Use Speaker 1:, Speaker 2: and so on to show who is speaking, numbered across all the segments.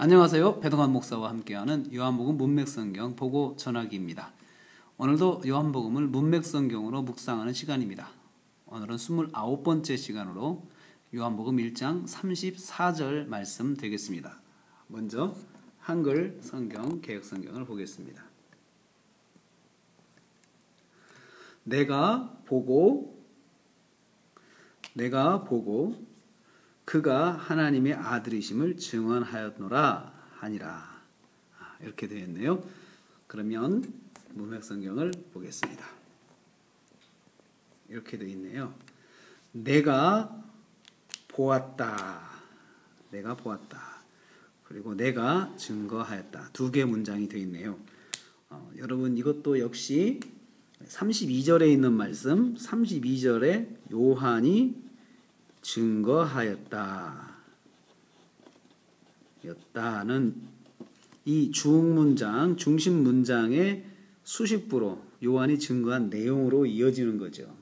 Speaker 1: 안녕하세요. 배동환 목사와 함께하는 요한복음 문맥성경 보고 전하기입니다. 오늘도 요한복음을 문맥성경으로 묵상하는 시간입니다. 오늘은 29번째 시간으로 요한복음 1장 34절 말씀 되겠습니다. 먼저 한글 성경 개역성경을 보겠습니다. 내가 보고 그가 하나님의 아들이심을 증언하였노라 하니라. 이렇게 되어 있네요. 그러면 문맥성경을 보겠습니다. 이렇게 되어 있네요. 내가 보았다. 그리고 내가 증거하였다. 두 개의 문장이 되어 있네요. 여러분 이것도 역시 32절에 있는 말씀, 32절에 요한이 증거하였다. 였다는 이 중문장, 중심 문장의 수식부로 요한이 증거한 내용으로 이어지는 거죠.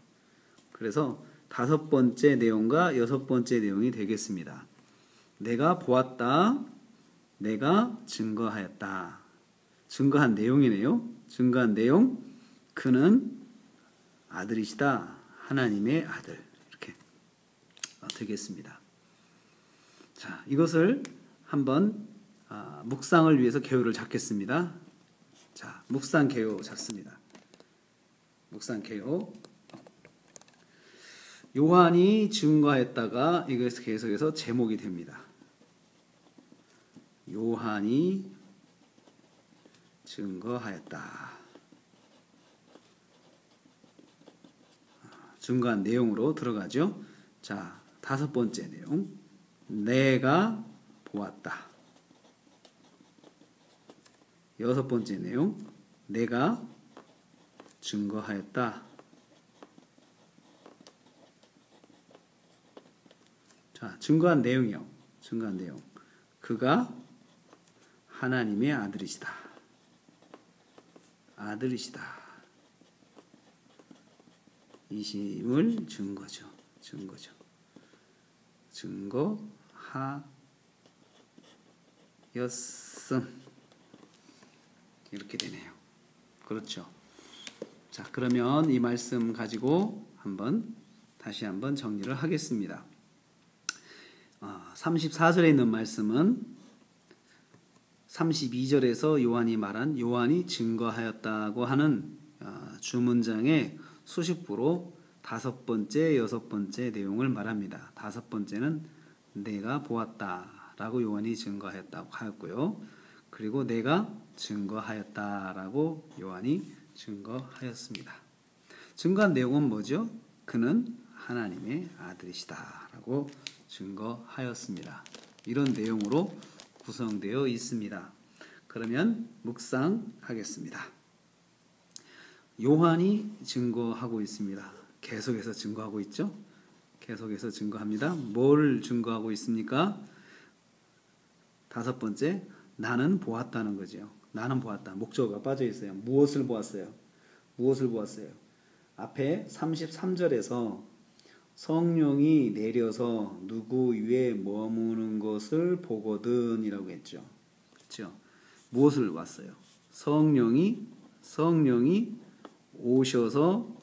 Speaker 1: 그래서 5번째 내용과 6번째 내용이 되겠습니다. 내가 보았다. 내가 증거하였다. 증거한 내용이네요. 증거한 내용. 그는 아들이시다. 하나님의 아들. 되겠습니다. 자, 이것을 한번 묵상을 위해서 개요를 잡겠습니다. 자, 묵상 개요 잡습니다. 묵상 개요. 요한이 증거했다가 이것에서 계속해서 제목이 됩니다. 요한이 증거하였다. 증거한 내용으로 들어가죠. 자, 5번째 내용. 내가 보았다. 6번째 내용. 내가 증거하였다. 자, 증거한 내용이요. 증거한 내용. 그가 하나님의 아들이시다. 이심을 증거죠. 증거하였음. 이렇게 되네요. 그렇죠. 자, 그러면 이 말씀 가지고 다시 한번 정리를 하겠습니다. 34절에 있는 말씀은 32절에서 요한이 말한 요한이 증거하였다고 하는 주문장의 수식부로 5번째, 6번째 내용을 말합니다. 5번째는 내가 보았다라고 요한이 증거하였다고 하였고요. 그리고 내가 증거하였다라고 요한이 증거하였습니다. 증거한 내용은 뭐죠? 그는 하나님의 아들이시다라고 증거하였습니다. 이런 내용으로 구성되어 있습니다. 그러면 묵상하겠습니다. 요한이 증거하고 있습니다. 계속해서 증거하고 있죠. 계속해서 증거합니다. 뭘 증거하고 있습니까? 5번째, 나는 보았다는 거죠. 나는 보았다. 목적어가 빠져 있어요. 무엇을 보았어요? 앞에 33절에서 성령이 내려서 누구 위에 머무는 것을 보거든 이라고 했죠. 그렇죠? 무엇을 봤어요? 성령이 오셔서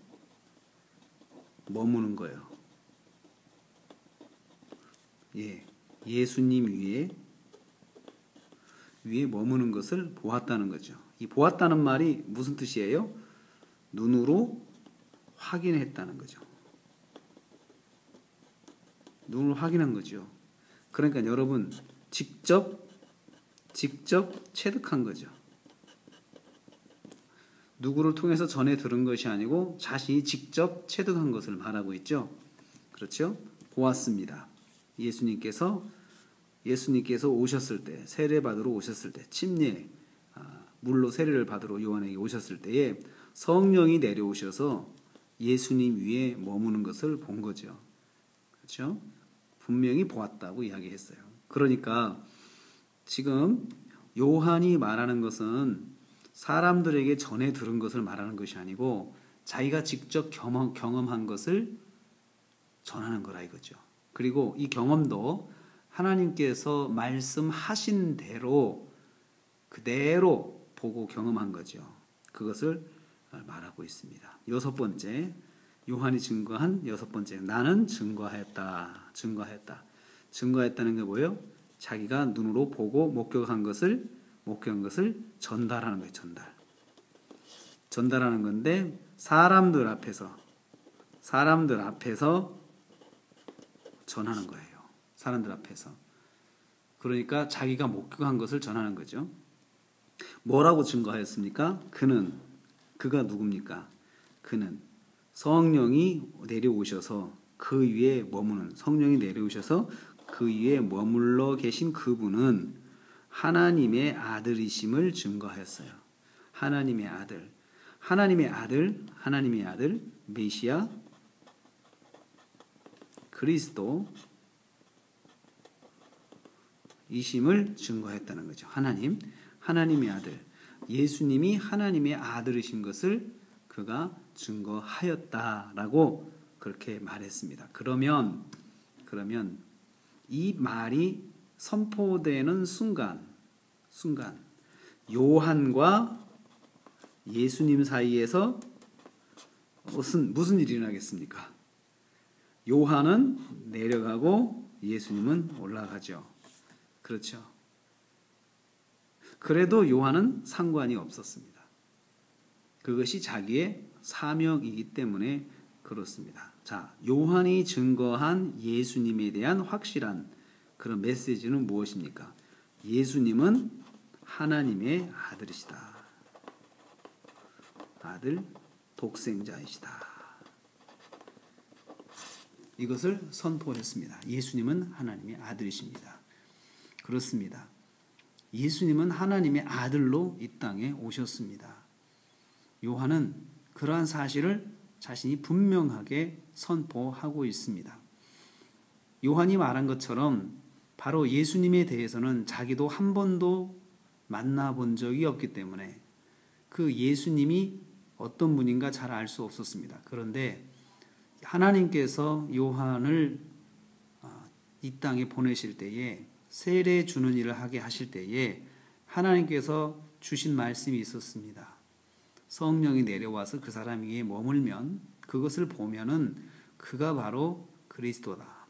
Speaker 1: 머무는 거예요. 예수님 위에 머무는 것을 보았다는 거죠. 이 보았다는 말이 무슨 뜻이에요? 눈으로 확인했다는 거죠. 눈으로 확인한 거죠. 그러니까 여러분 직접 체득한 거죠. 누구를 통해서 전해 들은 것이 아니고 자신이 직접 체득한 것을 말하고 있죠. 그렇죠? 보았습니다. 예수님께서 오셨을 때, 세례 받으러 오셨을 때, 침례, 물로 세례를 받으러 요한에게 오셨을 때에 성령이 내려오셔서 예수님 위에 머무는 것을 본 거죠. 그렇죠? 분명히 보았다고 이야기했어요. 그러니까 지금 요한이 말하는 것은 사람들에게 전해 들은 것을 말하는 것이 아니고 자기가 직접 경험한 것을 전하는 거라 이거죠. 그리고 이 경험도 하나님께서 말씀하신 대로 그대로 보고 경험한 거죠. 그것을 말하고 있습니다. 여섯 번째, 요한이 증거한 여섯 번째, 나는 증거하였다. 증거했다는 게 뭐예요? 자기가 눈으로 보고 목격한 것을 전달하는 거예요. 전달하는 건데 사람들 앞에서 전하는 거예요. 사람들 앞에서. 그러니까 자기가 목격한 것을 전하는 거죠. 뭐라고 증거하였습니까? 그가 누굽니까? 그는 성령이 내려오셔서 그 위에 머물러 계신 그분은 하나님의 아들이심을 증거하였어요. 하나님의 아들, 메시아, 그리스도 이심을 증거했다는 거죠. 하나님의 아들, 예수님이 하나님의 아들이신 것을 그가 증거하였다라고 그렇게 말했습니다. 그러면 이 말이 선포되는 순간 요한과 예수님 사이에서 무슨 일이 일어나겠습니까? 요한은 내려가고 예수님은 올라가죠. 그렇죠. 그래도 요한은 상관이 없었습니다. 그것이 자기의 사명이기 때문에 그렇습니다. 자, 요한이 증거한 예수님에 대한 확실한 그런 메시지는 무엇입니까? 예수님은 하나님의 아들이시다. 아들, 독생자이시다. 이것을 선포했습니다. 예수님은 하나님의 아들이십니다. 그렇습니다. 예수님은 하나님의 아들로 이 땅에 오셨습니다. 요한은 그러한 사실을 자신이 분명하게 선포하고 있습니다. 요한이 말한 것처럼 바로 예수님에 대해서는 자기도 한 번도 만나본 적이 없기 때문에 그 예수님이 어떤 분인가 잘 알 수 없었습니다. 그런데 하나님께서 요한을 이 땅에 보내실 때에 세례 주는 일을 하게 하실 때에 하나님께서 주신 말씀이 있었습니다. 성령이 내려와서 그 사람 위에 머물면 그것을 보면은 그가 바로 그리스도다.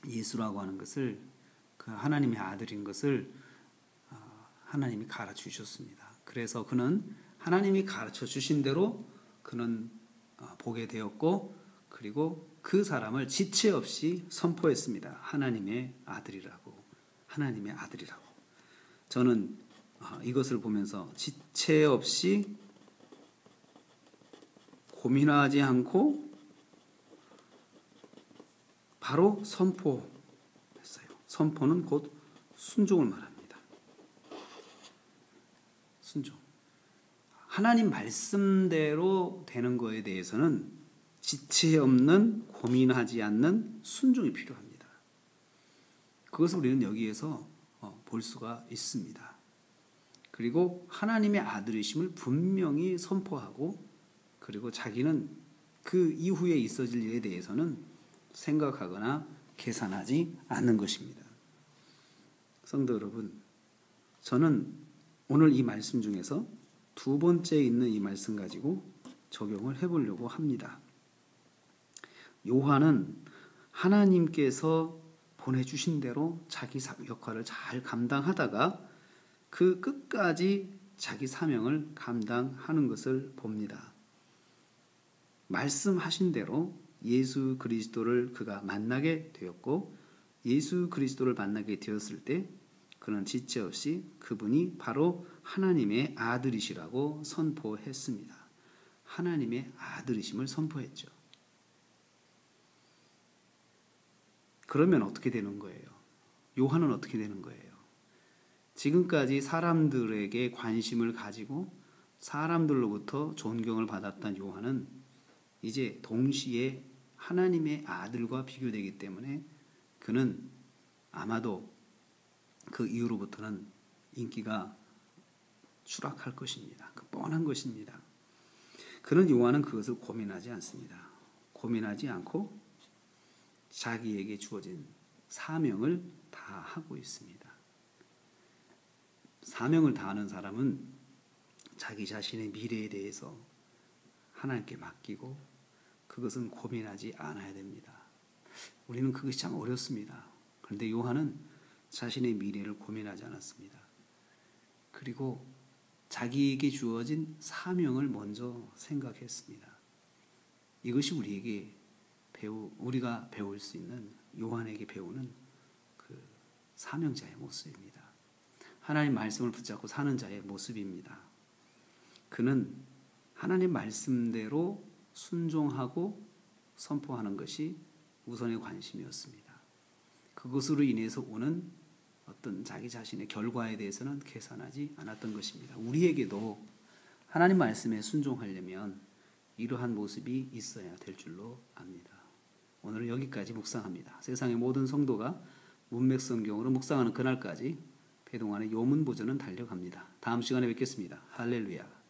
Speaker 1: 예수라고 하는 것을 그 하나님의 아들인 것을 하나님이 가르쳐 주셨습니다. 그래서 그는 하나님이 가르쳐 주신 대로 그는 보게 되었고 그리고 그 사람을 지체 없이 선포했습니다. 하나님의 아들이라고. 저는 이것을 보면서 지체 없이 고민하지 않고 바로 선포했어요. 선포는 곧 순종을 말합니다. 순종. 하나님 말씀대로 되는 것에 대해서는 지체 없는 고민하지 않는 순종이 필요합니다. 그것을 우리는 여기에서 볼 수가 있습니다. 그리고 하나님의 아들이심을 분명히 선포하고 그리고 자기는 그 이후에 있어질 일에 대해서는 생각하거나 계산하지 않는 것입니다. 성도 여러분, 저는 오늘 이 말씀 중에서 두 번째 있는 이 말씀 가지고 적용을 해보려고 합니다. 요한은 하나님께서 보내주신 대로 자기 역할을 잘 감당하다가 그 끝까지 자기 사명을 감당하는 것을 봅니다. 말씀하신 대로 예수 그리스도를 그가 만나게 되었고 예수 그리스도를 만나게 되었을 때 그는 지체 없이 그분이 바로 하나님의 아들이시라고 선포했습니다. 하나님의 아들이심을 선포했죠. 그러면 어떻게 되는 거예요? 요한은 어떻게 되는 거예요? 지금까지 사람들에게 관심을 가지고 사람들로부터 존경을 받았던 요한은 이제 동시에 하나님의 아들과 비교되기 때문에 그는 아마도 그 이후로부터는 인기가 추락할 것입니다. 그 뻔한 것입니다. 그런 요한은 그것을 고민하지 않습니다. 고민하지 않고 자기에게 주어진 사명을 다 다 하고 있습니다. 사명을 다하는 사람은 자기 자신의 미래에 대해서 하나님께 맡기고 그것은 고민하지 않아야 됩니다. 우리는 그것이 참 어렵습니다. 그런데 요한은 자신의 미래를 고민하지 않았습니다. 그리고 자기에게 주어진 사명을 먼저 생각했습니다. 이것이 우리가 배울 수 있는, 요한에게 배우는 그 사명자의 모습입니다. 하나님 말씀을 붙잡고 사는 자의 모습입니다. 그는 하나님 말씀대로 순종하고 선포하는 것이 우선의 관심이었습니다. 그것으로 인해서 오는 어떤 자기 자신의 결과에 대해서는 계산하지 않았던 것입니다. 우리에게도 하나님 말씀에 순종하려면 이러한 모습이 있어야 될 줄로 압니다. 오늘은 여기까지 묵상합니다. 세상의 모든 성도가 문맥성경으로 묵상하는 그날까지 배동안의 요문 보전은 달려갑니다. 다음 시간에 뵙겠습니다. 할렐루야.